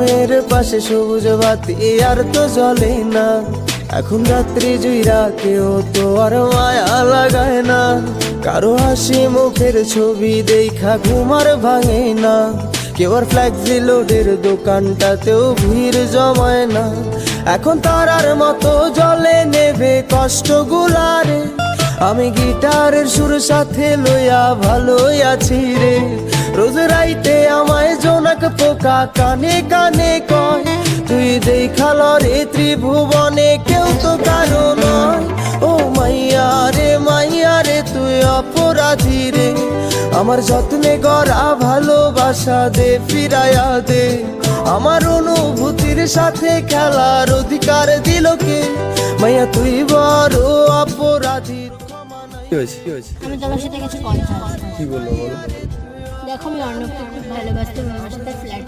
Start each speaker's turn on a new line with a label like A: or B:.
A: মেরে পাশে সবুজ বাতি আর তো জ্বলে না, এখন রাত্রি জুইরা কেউ তো আর মায়া লাগায় না, কারো হাসি মুখের ছবি দেখা ঘুমার ভাঙে না, কেউ আর ফ্ল্যাক্সি লোডের দোকানটাতেও ভিড় জমায় না, এখন তারার মতো জলে নেবে কষ্টগুলারে, আমি গিটারের সুর সাথে লইয়া ভালোই আছি রে, রোজ রাইতে আমায় জোনাক পোকা কানে কানে কয়, তুই দেখাল রে ত্রিভুবনে কেউ তো কারো নয়, ও মাইয়া রে তুই অপরাধী রে, আমার যত্নে গড়া ভালোবাসা দে ফিরাইয়া দে, আমার অনুভূতির সাথে খেলার অধিকার দিল কে, মাইয়া তুই বড় অপরাধী।
B: আমি তোমার সাথে কিছু কথা আছে।
A: কি বললো বলো?
B: দেখো আমি অর্ণবকে খুব ভালোবাসতাম, আমার সাথে ফ্ল্যাট